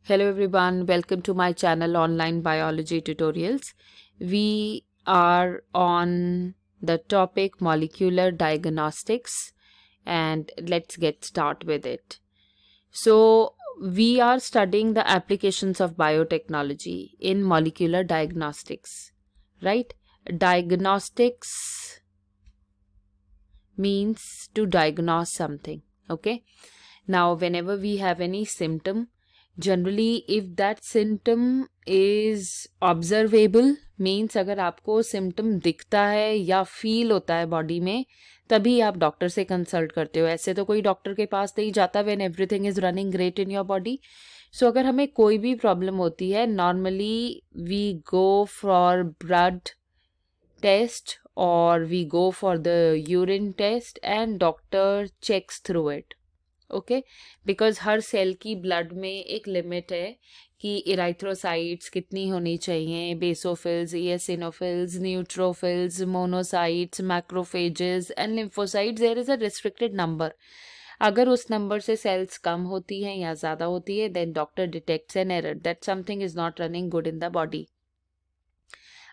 Hello everyone, welcome to my channel Online Biology Tutorials. We are on the topic molecular diagnostics and let's get started with it. So we are studying the applications of biotechnology in molecular diagnostics, right? Diagnostics means to diagnose something, okay? Now whenever we have any symptom, generally if that symptom is observable means अगर आपको symptom दिखता है या feel होता है body में तभी आप डॉक्टर से कंसल्ट करते हो. ऐसे तो कोई डॉक्टर के पास नहीं जाता when everything is running great in your body. So अगर हमें कोई भी प्रॉब्लम होती है normally we go for blood test और we go for the urine test and doctor checks through it. Okay because हर सेल की ब्लड में एक लिमिट है कि इराइथ्रोसाइट्स कितनी होनी चाहिए, basophils, eosinophils, neutrophils, monocytes, macrophages and lymphocytes. There is a restricted number. अगर उस नंबर से सेल्स कम होती हैं या ज़्यादा होती है then doctor detects an error that something is not running good in the body.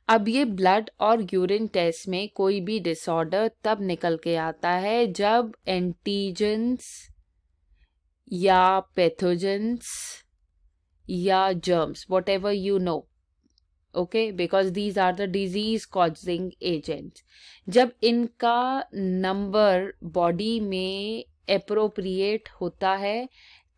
अब ये ब्लड और यूरिन टेस्ट में कोई भी डिसऑर्डर तब निकल के आता है जब एंटीजेंस या पैथोजेंस या germs whatever you know, okay, because these are the disease causing agents, जब इनका नंबर बॉडी में अप्रोप्रिएट होता है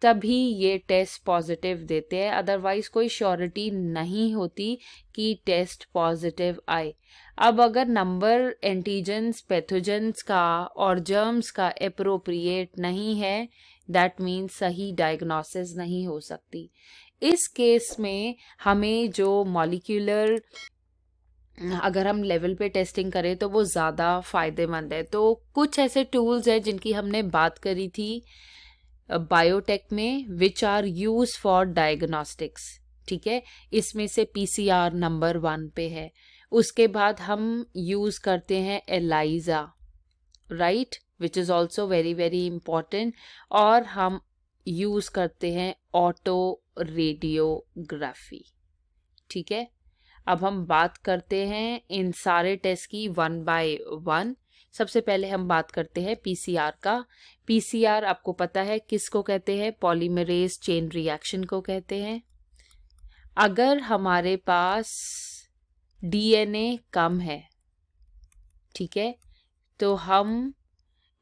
तभी ये टेस्ट पॉजिटिव देते हैं. अदरवाइज कोई श्योरिटी नहीं होती कि टेस्ट पॉजिटिव आए. अब अगर नंबर एंटीजेंस, पैथोजेंस का और जर्म्स का अप्रोप्रिएट नहीं है दैट मीन्स सही डायग्नोसिस नहीं हो सकती. इस केस में हमें जो मॉलिक्यूलर अगर हम लेवल पे टेस्टिंग करें तो वो ज़्यादा फ़ायदेमंद है. तो कुछ ऐसे टूल्स हैं जिनकी हमने बात करी थी बायोटेक में which are use for diagnostics. ठीक है, इसमें से पीसीआर नंबर 1 पे है. उसके बाद हम यूज़ करते हैं ELISA, right, which is also very very important. और हम यूज़ करते हैं ऑटो रेडियोग्राफी. ठीक है, अब हम बात करते हैं इन सारे टेस्ट की वन बाय वन. सबसे पहले हम बात करते हैं पीसीआर का. पीसीआर आपको पता है किसको कहते हैं? पॉलीमरेज चेन रिएक्शन को कहते हैं. अगर हमारे पास डीएनए कम है, ठीक है, तो हम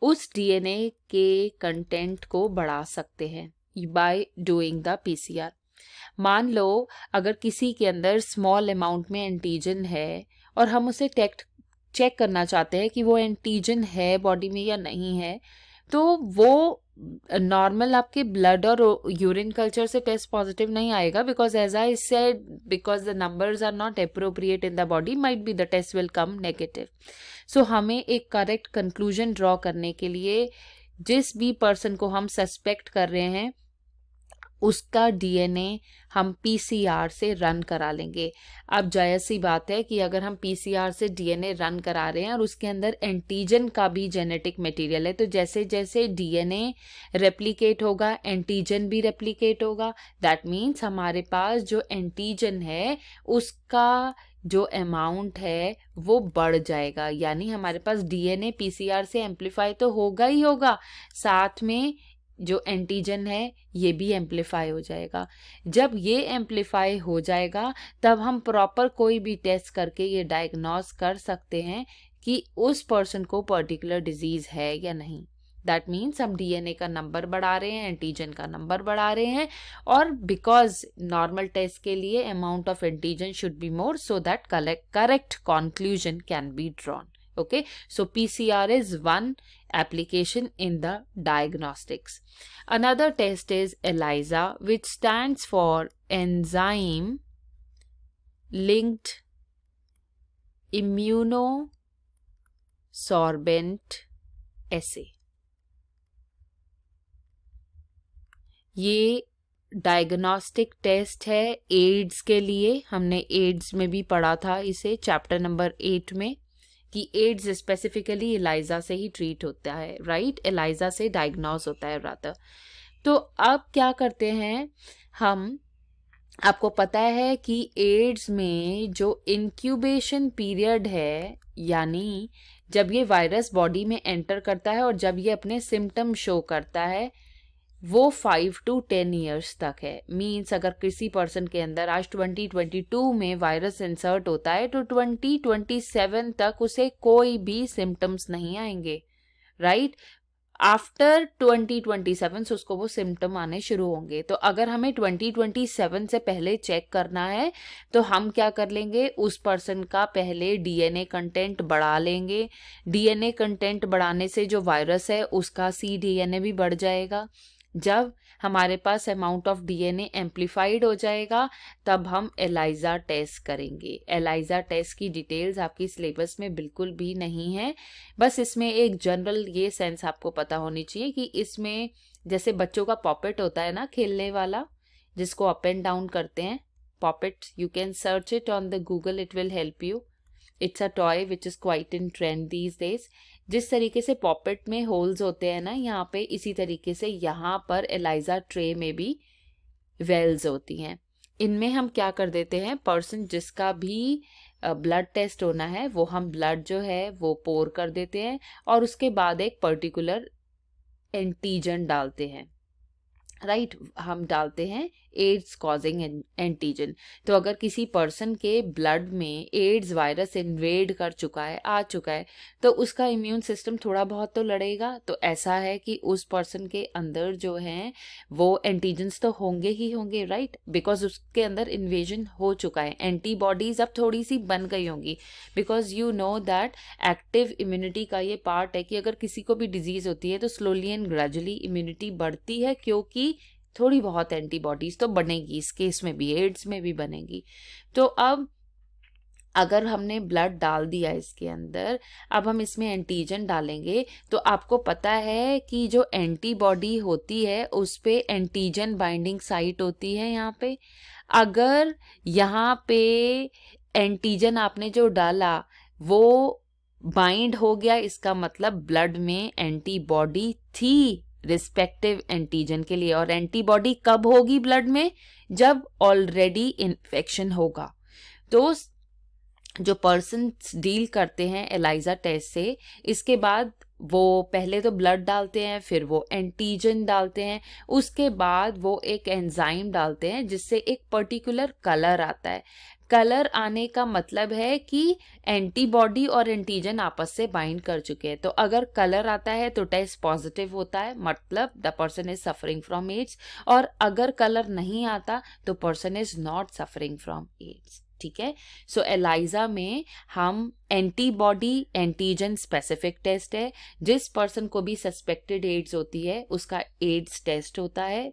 उस डीएनए के कंटेंट को बढ़ा सकते हैं बाय डूइंग द पीसीआर. मान लो अगर किसी के अंदर स्मॉल अमाउंट में एंटीजन है और हम उसे चेक करना चाहते हैं कि वो एंटीजन है बॉडी में या नहीं है, तो वो नॉर्मल आपके ब्लड और यूरिन कल्चर से टेस्ट पॉजिटिव नहीं आएगा because as I said because the numbers are not appropriate in the body might be the test will come negative. So हमें एक करेक्ट कंक्लूजन ड्रॉ करने के लिए जिस भी पर्सन को हम सस्पेक्ट कर रहे हैं उसका डीएनए हम पीसीआर से रन करा लेंगे. अब जायज़ सी बात है कि अगर हम पीसीआर से डीएनए रन करा रहे हैं और उसके अंदर एंटीजन का भी जेनेटिक मटेरियल है तो जैसे जैसे डीएनए रेप्लिकेट होगा एंटीजन भी रेप्लिकेट होगा. दैट मीन्स हमारे पास जो एंटीजन है उसका जो अमाउंट है वो बढ़ जाएगा. यानी हमारे पास डीएनए पीसीआर से एम्प्लीफाई तो होगा ही होगा, साथ में जो एंटीजन है ये भी एम्प्लीफाई हो जाएगा. जब ये एम्प्लीफाई हो जाएगा तब हम प्रॉपर कोई भी टेस्ट करके ये डायग्नोस कर सकते हैं कि उस पर्सन को पर्टिकुलर डिजीज है या नहीं. दैट मीन्स हम डीएनए का नंबर बढ़ा रहे हैं, एंटीजन का नंबर बढ़ा रहे हैं, और बिकॉज नॉर्मल टेस्ट के लिए amount of antigen should be more so that correct conclusion can be drawn. Okay, so PCR is one application in the diagnostics. Another test is ELISA, which stands for enzyme linked immunosorbent assay. ये diagnostic test है ads के लिए. हमने ads में भी पढ़ा था इसे चैप्टर नंबर 8 में कि एड्स स्पेसिफिकली एलाइजा से ही ट्रीट होता है, राइट, एलाइजा से डायग्नोज होता है रादर. तो अब क्या करते हैं हम आपको पता है कि एड्स में जो इंक्यूबेशन पीरियड है, यानी जब ये वायरस बॉडी में एंटर करता है और जब ये अपने सिम्टम शो करता है, वो 5 to 10 ईयर्स तक है। मीन्स अगर किसी पर्सन के अंदर आज 2022 में वायरस इंसर्ट होता है तो 2027 तक उसे कोई भी सिम्टम्स नहीं आएंगे, राइट। आफ्टर 2027 उसको वो सिम्टम आने शुरू होंगे। तो अगर हमें 2027 से पहले चेक करना है तो हम क्या कर लेंगे, उस पर्सन का पहले डीएनए कंटेंट बढ़ा लेंगे। डीएनए कंटेंट बढ़ाने से जो वायरस है उसका cDNA भी बढ़ जाएगा। जब हमारे पास अमाउंट ऑफ डीएनए एम्प्लीफाइड हो जाएगा तब हम एलाइजा टेस्ट करेंगे। एलाइजा टेस्ट की डिटेल्स आपकी सिलेबस में बिल्कुल भी नहीं है, बस इसमें एक जनरल ये सेंस आपको पता होनी चाहिए कि इसमें जैसे बच्चों का पॉपेट होता है ना, खेलने वाला, जिसको अप एंड डाउन करते हैं, poppet, you can search it on the Google, it will help you. It's a toy which is quite in trend these days. जिस तरीके से पॉपेट में होल्स होते हैं ना यहाँ पे, इसी तरीके से यहाँ पर एलाइजा ट्रे में भी वेल्स होती हैं। इनमें हम क्या कर देते हैं, पर्सन जिसका भी ब्लड टेस्ट होना है वो हम ब्लड जो है वो पोर कर देते हैं और उसके बाद एक पर्टिकुलर एंटीजन डालते हैं, राइट। हम डालते हैं एड्स कॉजिंग एंटीजन। तो अगर किसी पर्सन के ब्लड में एड्स वायरस इन्वेड कर चुका है, आ चुका है, तो उसका इम्यून सिस्टम थोड़ा बहुत तो लड़ेगा। तो ऐसा है कि उस पर्सन के अंदर जो है वो एंटीजन्स तो होंगे ही होंगे, राइट, बिकॉज उसके अंदर इन्वेजन हो चुका है। एंटीबॉडीज अब थोड़ी सी बन गई होंगी, because you know that active immunity का ये पार्ट है कि अगर किसी को भी डिजीज होती है तो स्लोली एंड ग्रेजुअली इम्यूनिटी बढ़ती है, क्योंकि थोड़ी बहुत एंटीबॉडीज तो बनेगी, इस केस में भी, एड्स में भी बनेगी। तो अब अगर हमने ब्लड डाल दिया इसके अंदर, अब हम इसमें एंटीजन डालेंगे, तो आपको पता है कि जो एंटीबॉडी होती है उस पे एंटीजन बाइंडिंग साइट होती है यहाँ पे। अगर यहाँ पे एंटीजन आपने जो डाला वो बाइंड हो गया, इसका मतलब ब्लड में एंटीबॉडी थी रिस्पेक्टिव एंटीजन के लिए। और एंटीबॉडी कब होगी ब्लड में, जब ऑलरेडी इन्फेक्शन होगा। तो जो पर्सन डील करते हैं एलाइजा टेस्ट से, इसके बाद वो पहले तो ब्लड डालते हैं, फिर वो एंटीजन डालते हैं, उसके बाद वो एक एंजाइम डालते हैं जिससे एक पर्टिकुलर कलर आता है। कलर आने का मतलब है कि एंटीबॉडी और एंटीजन आपस से बाइंड कर चुके हैं। तो अगर कलर आता है तो टेस्ट पॉजिटिव होता है, मतलब the person is suffering from AIDS. और अगर कलर नहीं आता तो person is not suffering from AIDS, ठीक है। सो एलाइजा में हम एंटीबॉडी एंटीजन स्पेसिफिक टेस्ट है। जिस पर्सन को भी सस्पेक्टेड एड्स होती है उसका एड्स टेस्ट होता है,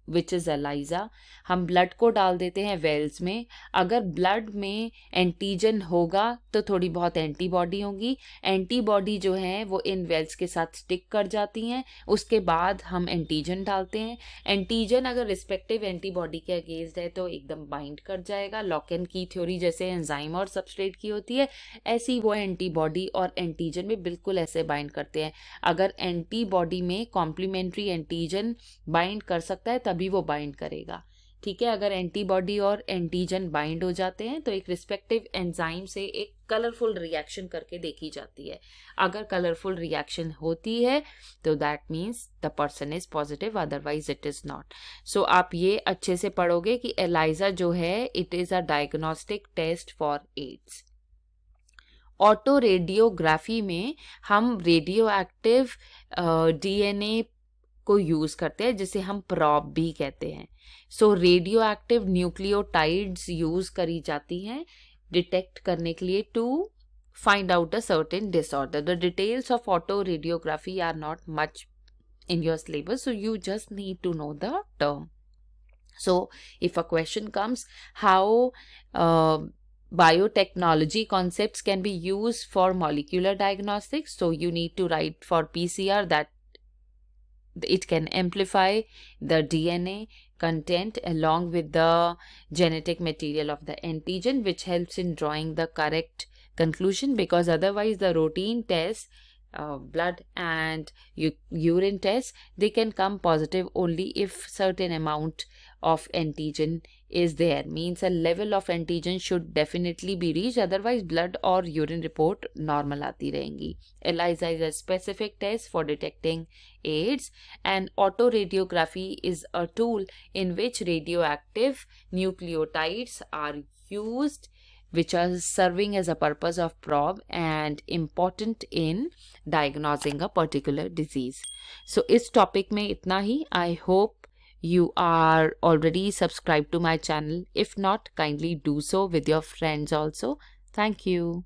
विच इज एलाइजा। हम ब्लड को डाल देते हैं वेल्स में। अगर ब्लड में एंटीजन होगा तो थोड़ी बहुत एंटीबॉडी होगी। एंटीबॉडी जो है वो इन वेल्स के साथ स्टिक कर जाती हैं। उसके बाद हम एंटीजन डालते हैं। एंटीजन अगर रिस्पेक्टिव एंटीबॉडी के अगेंस्ट है तो एकदम बाइंड कर जाएगा। लॉक एंड की थ्योरी जैसे एंजाइम और सबस्ट्रेट की होती है, ऐसी वो एंटीबॉडी और एंटीजन में बिल्कुल ऐसे बाइंड करते हैं। अगर एंटीबॉडी में कॉम्प्लीमेंट्री एंटीजन बाइंड कर सकता है तभी वो बाइंड करेगा, ठीक है। अगर एंटीबॉडी और एंटीजन बाइंड हो जाते हैं तो एक रिस्पेक्टिव एंजाइम से एक कलरफुल रिएक्शन करके देखी जाती है। अगर कलरफुल रिएक्शन होती है तो that means the person is positive, otherwise it is not. So आप ये अच्छे से पढ़ोगे कि एलाइजा जो है it is a diagnostic test for AIDS. Autoradiography में हम रेडियो एक्टिव डीएनए को यूज करते हैं, जिसे हम प्रॉब भी कहते हैं। So radioactive nucleotides use करी जाती हैं डिटेक्ट करने के लिए to find out a certain disorder. The details of auto radiography are not much in your syllabus, so you just need to know the term. So if a question comes, how biotechnology concepts can be used for molecular diagnostics, so you need to write for PCR that it can amplify the DNA content along with the genetic material of the antigen, which helps in drawing the correct conclusion, because otherwise the routine tests, blood and urine tests, they can come positive only if certain amount of antigen is there, means a level of antigen should definitely be reached, otherwise blood or urine report normal आती रहेंगी. ELISA is a specific test for detecting AIDS, and autoradiography is a tool in which radioactive nucleotides are used, which are serving as a purpose of probe and important in diagnosing a particular disease. So इस topic में इतना ही. I hope you are already subscribed to my channel. If not, kindly do so with your friends also. Thank you.